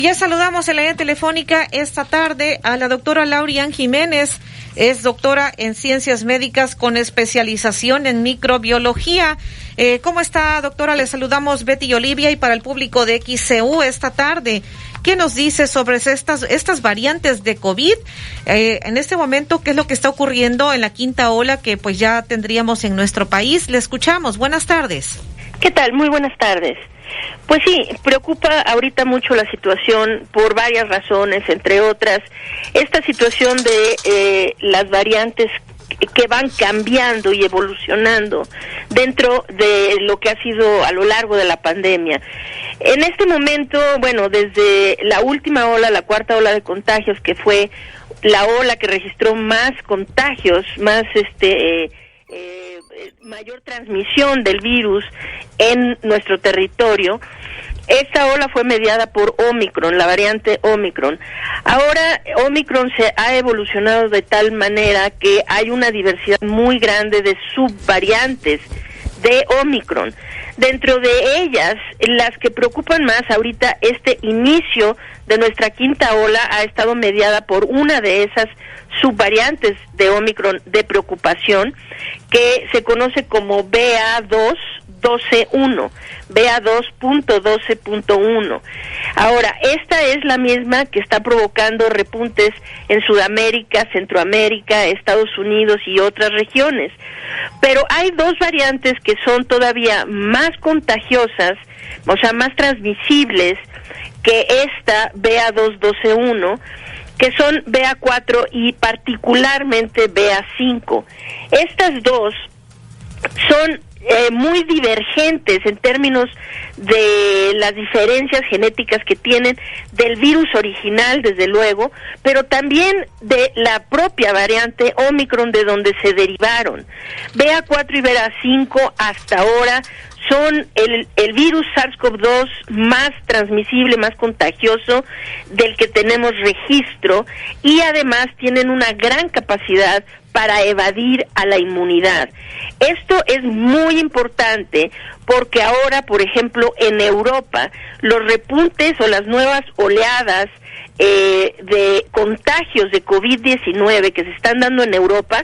Ya saludamos en la línea telefónica esta tarde a la doctora Laurian Jiménez. Es doctora en Ciencias Médicas con especialización en microbiología. ¿Cómo está, doctora? Le saludamos Betty y Olivia, y para el público de XCU esta tarde, ¿qué nos dice sobre estas variantes de COVID? En este momento, ¿qué es lo que está ocurriendo en la quinta ola que pues ya tendríamos en nuestro país? Le escuchamos. Buenas tardes. ¿Qué tal? Muy buenas tardes. Pues sí, preocupa ahorita mucho la situación por varias razones, entre otras, esta situación de las variantes que van cambiando y evolucionando dentro de lo que ha sido a lo largo de la pandemia. En este momento, bueno, desde la última ola, la cuarta ola de contagios, que fue la ola que registró más contagios, más mayor transmisión del virus en nuestro territorio. Esta ola fue mediada por Omicron, la variante Omicron. Ahora Omicron se ha evolucionado de tal manera que hay una diversidad muy grande de subvariantes de Omicron. Dentro de ellas, las que preocupan más ahorita, este inicio de nuestra quinta ola ha estado mediada por una de esas subvariantes de Omicron de preocupación, que se conoce como BA.2.12.1, BA.2.12.1. Ahora, esta es la misma que está provocando repuntes en Sudamérica, Centroamérica, Estados Unidos y otras regiones. Pero hay dos variantes que son todavía más contagiosas, o sea, más transmisibles que esta BA.2.12.1, que son BA.4 y particularmente BA.5. Estas dos son muy divergentes en términos de las diferencias genéticas que tienen del virus original, desde luego, pero también de la propia variante Omicron de donde se derivaron. BA.4 y BA.5 hasta ahora son el virus SARS-CoV-2 más transmisible, más contagioso del que tenemos registro, y además tienen una gran capacidad para evadir a la inmunidad. Esto es muy importante porque ahora, por ejemplo, en Europa, los repuntes o las nuevas oleadas de contagios de COVID-19 que se están dando en Europa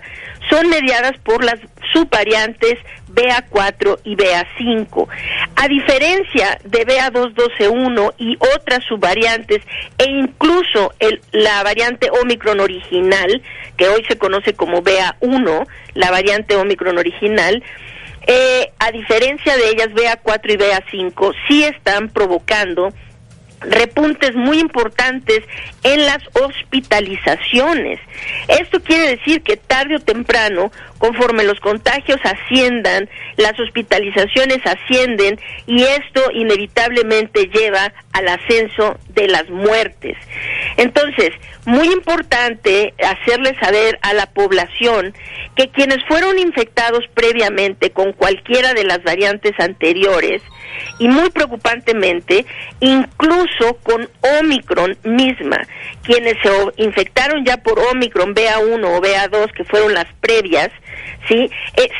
son mediadas por las subvariantes BA.4 y BA.5. A diferencia de BA.2.12.1 y otras subvariantes, e incluso la variante Omicron original, que hoy se conoce como BA.1, la variante Omicron original, a diferencia de ellas, BA.4 y BA.5 sí están provocando repuntes muy importantes en las hospitalizaciones. Esto quiere decir que tarde o temprano, conforme los contagios asciendan, las hospitalizaciones ascienden, y esto inevitablemente lleva al ascenso de las muertes. Entonces, muy importante hacerle saber a la población que quienes fueron infectados previamente con cualquiera de las variantes anteriores, y muy preocupantemente, incluso con Omicron misma, quienes se infectaron ya por Omicron BA.1 o BA.2, que fueron las previas, ¿sí?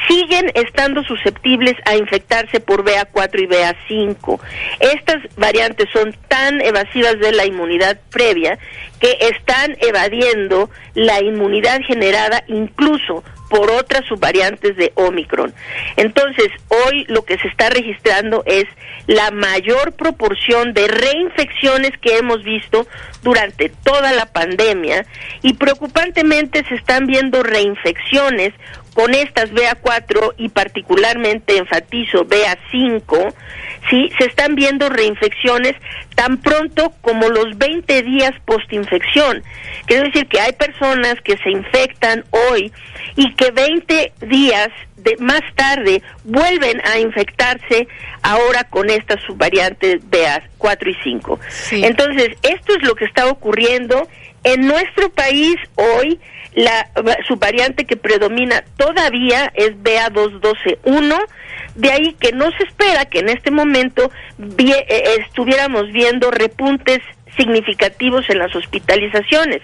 Siguen estando susceptibles a infectarse por BA.4 y BA.5. Estas variantes son tan evasivas de la inmunidad previa que están evadiendo la inmunidad generada incluso por otras subvariantes de Omicron. Entonces, hoy lo que se está registrando es la mayor proporción de reinfecciones que hemos visto durante toda la pandemia, y preocupantemente se están viendo reinfecciones con estas BA.4 y particularmente enfatizo BA.5, ¿sí? Se están viendo reinfecciones tan pronto como los 20 días postinfección. Quiero decir que hay personas que se infectan hoy y que 20 días más tarde vuelven a infectarse ahora con estas subvariantes BA.4 y 5. Sí. Entonces, esto es lo que está ocurriendo en nuestro país hoy. La subvariante que predomina todavía es BA.2.12.1, de ahí que no se espera que en este momento estuviéramos viendo repuntes significativos en las hospitalizaciones,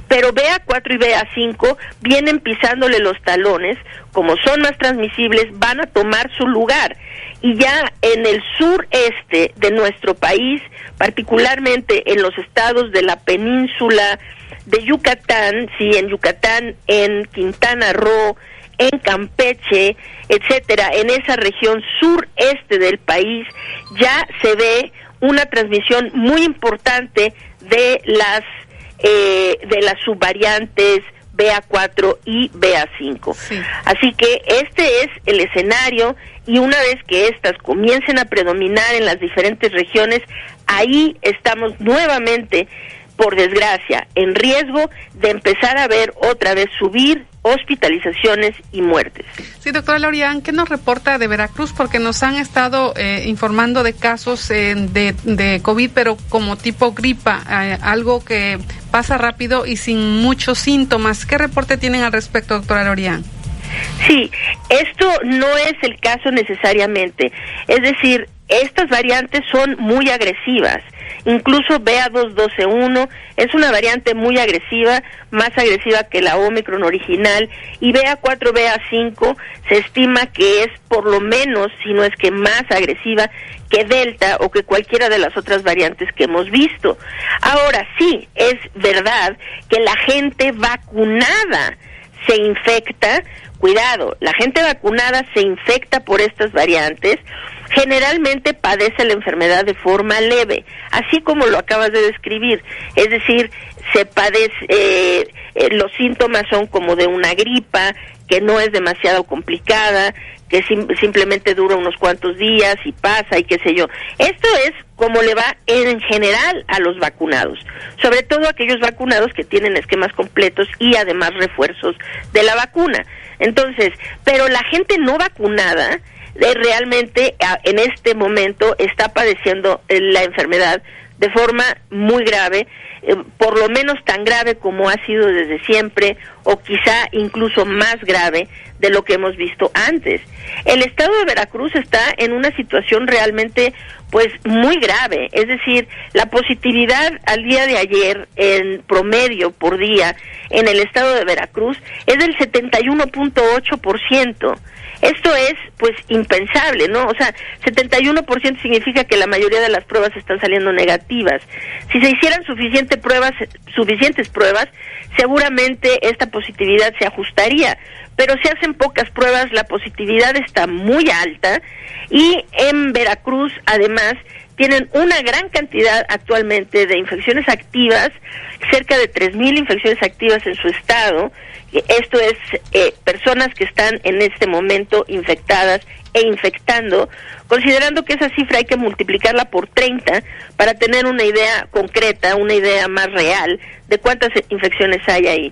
pero BA4 y BA5 vienen pisándole los talones, como son más transmisibles, van a tomar su lugar, y ya en el sureste de nuestro país, particularmente en los estados de la península de Yucatán, sí, en Yucatán, en Quintana Roo, en Campeche, etcétera, en esa región sureste del país, ya se ve una transmisión muy importante de las subvariantes BA4 y BA5. Sí. Así que este es el escenario, y una vez que estas comiencen a predominar en las diferentes regiones, ahí estamos nuevamente, por desgracia, en riesgo de empezar a ver otra vez subir hospitalizaciones y muertes. Sí, doctora Laurian, ¿qué nos reporta de Veracruz? Porque nos han estado informando de casos de COVID, pero como tipo gripa, algo que pasa rápido y sin muchos síntomas. ¿Qué reporte tienen al respecto, doctora Laurian? Sí, esto no es el caso necesariamente. Es decir, estas variantes son muy agresivas. Incluso BA2.12.1 es una variante muy agresiva, más agresiva que la Omicron original, y BA4, BA5 se estima que es por lo menos, si no es que más agresiva que Delta o que cualquiera de las otras variantes que hemos visto. Ahora sí, es verdad que la gente vacunada se infecta. Cuidado, la gente vacunada se infecta por estas variantes, generalmente padece la enfermedad de forma leve, así como lo acabas de describir, es decir, se padece, los síntomas son como de una gripa, que no es demasiado complicada, que simplemente dura unos cuantos días y pasa y qué sé yo. Esto es como le va en general a los vacunados, sobre todo aquellos vacunados que tienen esquemas completos y además refuerzos de la vacuna. Entonces, pero la gente no vacunada realmente en este momento está padeciendo la enfermedad de forma muy grave, por lo menos tan grave como ha sido desde siempre, o quizá incluso más grave de lo que hemos visto antes. El estado de Veracruz está en una situación realmente pues muy grave, es decir, la positividad al día de ayer en promedio por día en el estado de Veracruz es del 71.8%. Esto es, pues, impensable, ¿no? O sea, 71% significa que la mayoría de las pruebas están saliendo negativas. Si se hicieran suficientes pruebas, seguramente esta positividad se ajustaría. Pero si hacen pocas pruebas, la positividad está muy alta, y en Veracruz, además, tienen una gran cantidad actualmente de infecciones activas, cerca de 3,000 infecciones activas en su estado. Esto es personas que están en este momento infectadas e infectando, considerando que esa cifra hay que multiplicarla por 30 para tener una idea concreta, una idea más real de cuántas infecciones hay ahí.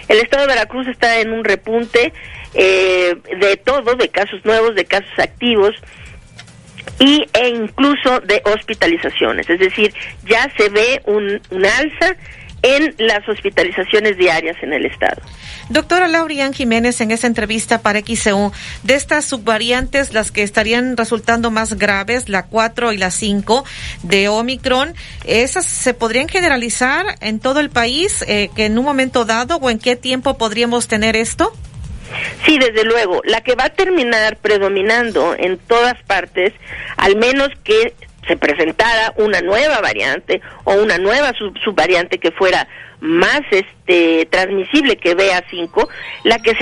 El estado de Veracruz está en un repunte de todo, de casos nuevos, de casos activos, e incluso de hospitalizaciones, es decir, ya se ve un alza en las hospitalizaciones diarias en el estado. Doctora Laurian Jiménez, en esa entrevista para XEU, de estas subvariantes, las que estarían resultando más graves, la 4 y la 5 de Omicron, ¿esas se podrían generalizar en todo el país, que en un momento dado, o en qué tiempo podríamos tener esto? Sí, desde luego, la que va a terminar predominando en todas partes, al menos que se presentara una nueva variante o una nueva subvariante que fuera más transmisible que BA5, la que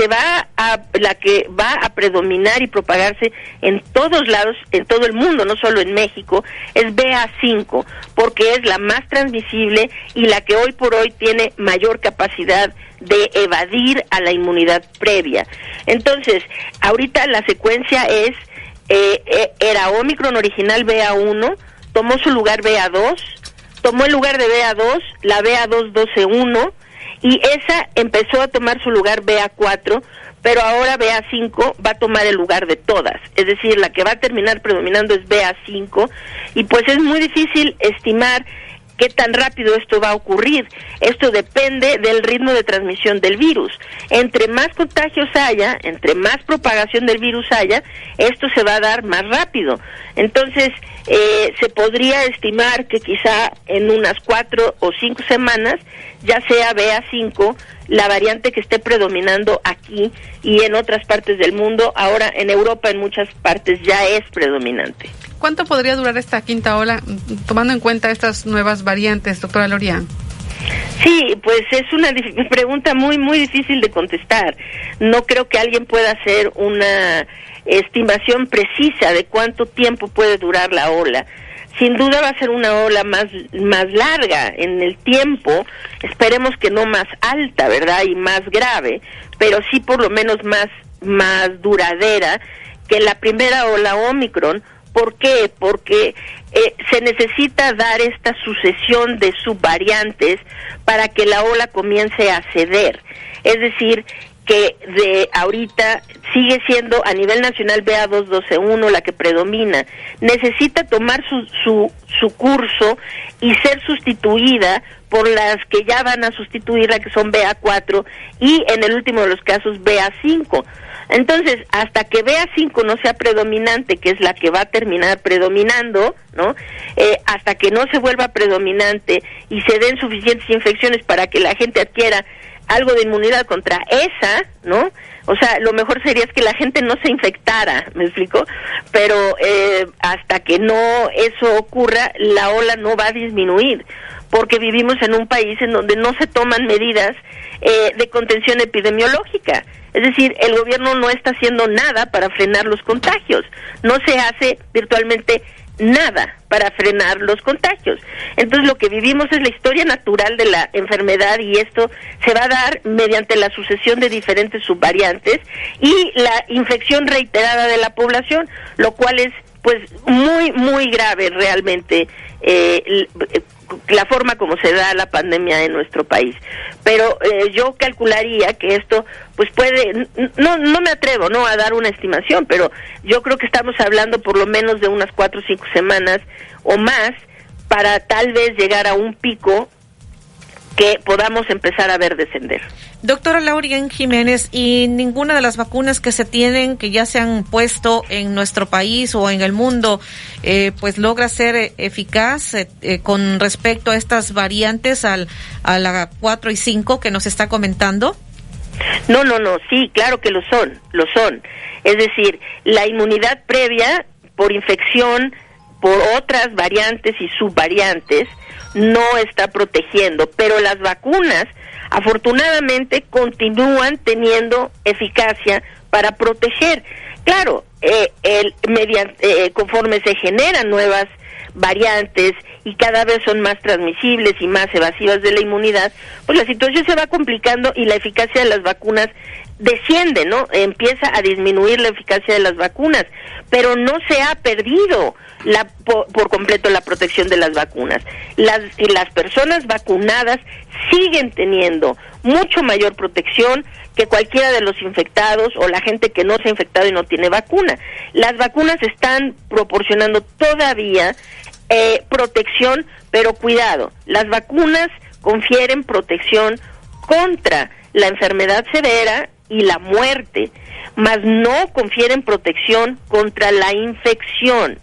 va a predominar y propagarse en todos lados, en todo el mundo, no solo en México, es BA5, porque es la más transmisible y la que hoy por hoy tiene mayor capacidad de evadir a la inmunidad previa. Entonces, ahorita la secuencia es era Omicron original BA1, tomó su lugar BA2, tomó el lugar de BA2, la BA2.12.1, y esa empezó a tomar su lugar BA4, pero ahora BA5 va a tomar el lugar de todas, es decir, la que va a terminar predominando es BA5, y pues es muy difícil estimar qué tan rápido esto va a ocurrir. Esto depende del ritmo de transmisión del virus. Entre más contagios haya, entre más propagación del virus haya, esto se va a dar más rápido. Entonces, se podría estimar que quizá en unas 4 o 5 semanas ya sea BA5 la variante que esté predominando aquí y en otras partes del mundo. Ahora en Europa en muchas partes ya es predominante. ¿Cuánto podría durar esta quinta ola, tomando en cuenta estas nuevas variantes, doctora Lorian? Sí, pues es una pregunta muy, muy difícil de contestar. No creo que alguien pueda hacer una estimación precisa de cuánto tiempo puede durar la ola. Sin duda va a ser una ola más larga en el tiempo, esperemos que no más alta, ¿verdad? Y más grave, pero sí por lo menos más duradera que la primera ola Omicron. ¿Por qué? Porque se necesita dar esta sucesión de subvariantes para que la ola comience a ceder. Es decir, que de ahorita sigue siendo a nivel nacional BA2.12.1 la que predomina. Necesita tomar su curso y ser sustituida por las que ya van a sustituirla, que son BA4 y en el último de los casos BA5. Entonces, hasta que BA5 no sea predominante, que es la que va a terminar predominando, ¿no? Hasta que no se vuelva predominante y se den suficientes infecciones para que la gente adquiera algo de inmunidad contra esa, ¿no? O sea, lo mejor sería es que la gente no se infectara, ¿me explico? Pero hasta que no eso ocurra, la ola no va a disminuir, porque vivimos en un país en donde no se toman medidas de contención epidemiológica. Es decir, el gobierno no está haciendo nada para frenar los contagios. No se hace virtualmente nada para frenar los contagios. Entonces lo que vivimos es la historia natural de la enfermedad y esto se va a dar mediante la sucesión de diferentes subvariantes y la infección reiterada de la población, lo cual es pues muy, muy grave realmente la forma como se da la pandemia en nuestro país. Pero yo calcularía que esto pues puede, no me atrevo a dar una estimación, pero yo creo que estamos hablando por lo menos de unas 4 o 5 semanas o más para tal vez llegar a un pico que podamos empezar a ver descender. Doctora Laurian Jiménez, ¿y ninguna de las vacunas que se tienen, que ya se han puesto en nuestro país o en el mundo, pues logra ser eficaz con respecto a estas variantes, a la 4 y 5 que nos está comentando? No, sí, claro que lo son. Es decir, la inmunidad previa por infección por otras variantes y subvariantes no está protegiendo, pero las vacunas afortunadamente continúan teniendo eficacia para proteger. Claro, conforme se generan nuevas variantes y cada vez son más transmisibles y más evasivas de la inmunidad, pues la situación se va complicando y la eficacia de las vacunas desciende, ¿no? Empieza a disminuir la eficacia de las vacunas, pero no se ha perdido por completo la protección de las vacunas. Las personas vacunadas siguen teniendo mucho mayor protección que cualquiera de los infectados o la gente que no se ha infectado y no tiene vacuna. Las vacunas están proporcionando todavía protección, pero cuidado, las vacunas confieren protección contra la enfermedad severa y la muerte, mas no confieren protección contra la infección,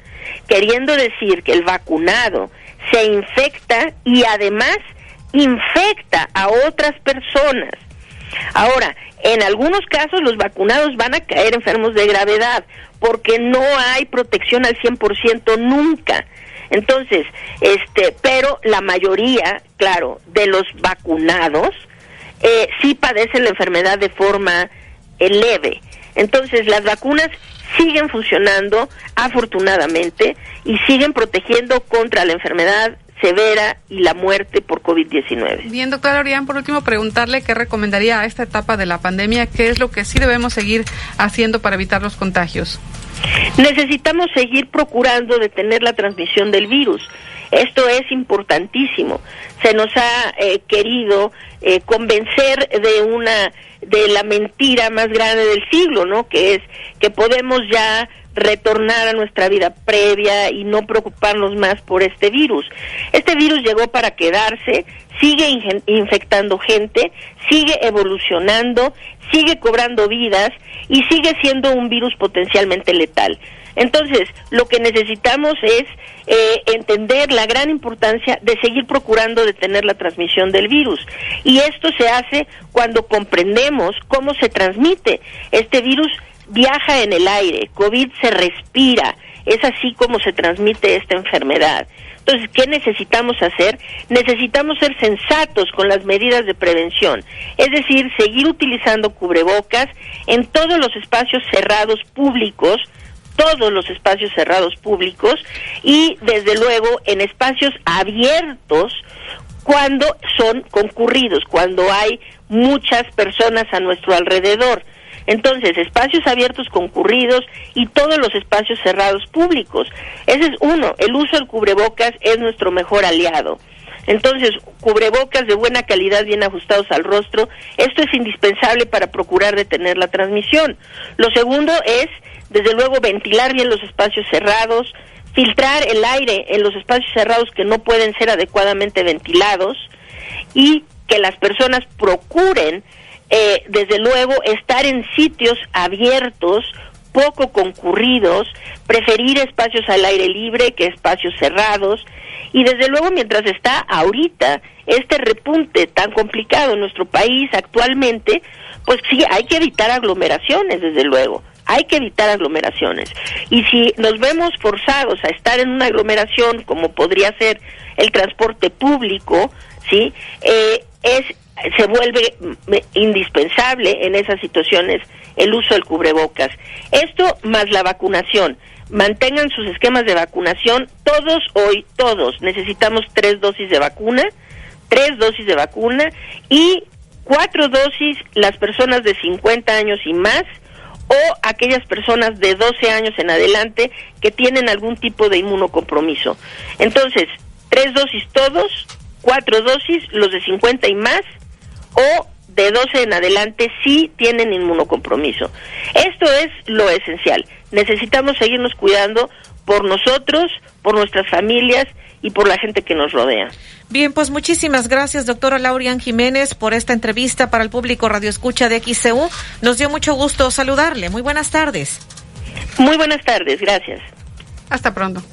queriendo decir que el vacunado se infecta y además infecta a otras personas. Ahora, en algunos casos los vacunados van a caer enfermos de gravedad porque no hay protección al 100% nunca. Entonces, pero la mayoría, claro, de los vacunados sí padecen la enfermedad de forma leve. Entonces, las vacunas siguen funcionando afortunadamente y siguen protegiendo contra la enfermedad severa y la muerte por COVID-19. Bien, doctora Lorian, por último preguntarle qué recomendaría a esta etapa de la pandemia, qué es lo que sí debemos seguir haciendo para evitar los contagios. Necesitamos seguir procurando detener la transmisión del virus. Esto es importantísimo. Se nos ha querido convencer de la mentira más grande del siglo, ¿no? Que es que podemos ya retornar a nuestra vida previa y no preocuparnos más por este virus. Este virus llegó para quedarse, sigue infectando gente, sigue evolucionando, sigue cobrando vidas y sigue siendo un virus potencialmente letal. Entonces, lo que necesitamos es entender la gran importancia de seguir procurando detener la transmisión del virus. Y esto se hace cuando comprendemos cómo se transmite. Este virus viaja en el aire, COVID se respira, es así como se transmite esta enfermedad. Entonces, ¿qué necesitamos hacer? Necesitamos ser sensatos con las medidas de prevención, es decir, seguir utilizando cubrebocas en todos los espacios cerrados públicos, y desde luego en espacios abiertos cuando son concurridos, cuando hay muchas personas a nuestro alrededor. Entonces, espacios abiertos concurridos y todos los espacios cerrados públicos. Ese es uno, el uso del cubrebocas es nuestro mejor aliado. Entonces, cubrebocas de buena calidad, bien ajustados al rostro, esto es indispensable para procurar detener la transmisión. Lo segundo es, desde luego, ventilar bien los espacios cerrados, filtrar el aire en los espacios cerrados que no pueden ser adecuadamente ventilados y que las personas procuren, desde luego, estar en sitios abiertos, poco concurridos, preferir espacios al aire libre que espacios cerrados. Y desde luego, mientras está ahorita este repunte tan complicado en nuestro país actualmente, pues sí, hay que evitar aglomeraciones, desde luego, hay que evitar aglomeraciones. Y si nos vemos forzados a estar en una aglomeración, como podría ser el transporte público, ¿sí? Se vuelve indispensable en esas situaciones el uso del cubrebocas. Esto más la vacunación. Mantengan sus esquemas de vacunación. Todos necesitamos 3 dosis de vacuna y 4 dosis las personas de 50 años y más, o aquellas personas de 12 años en adelante que tienen algún tipo de inmunocompromiso. Entonces, 3 dosis todos, 4 dosis los de 50 y más, o de 12 en adelante sí tienen inmunocompromiso. Esto es lo esencial. Necesitamos seguirnos cuidando por nosotros, por nuestras familias y por la gente que nos rodea. Bien, pues muchísimas gracias, doctora Laurian Jiménez, por esta entrevista para el público Radio Escucha de XCU. Nos dio mucho gusto saludarle. Muy buenas tardes. Muy buenas tardes, gracias. Hasta pronto.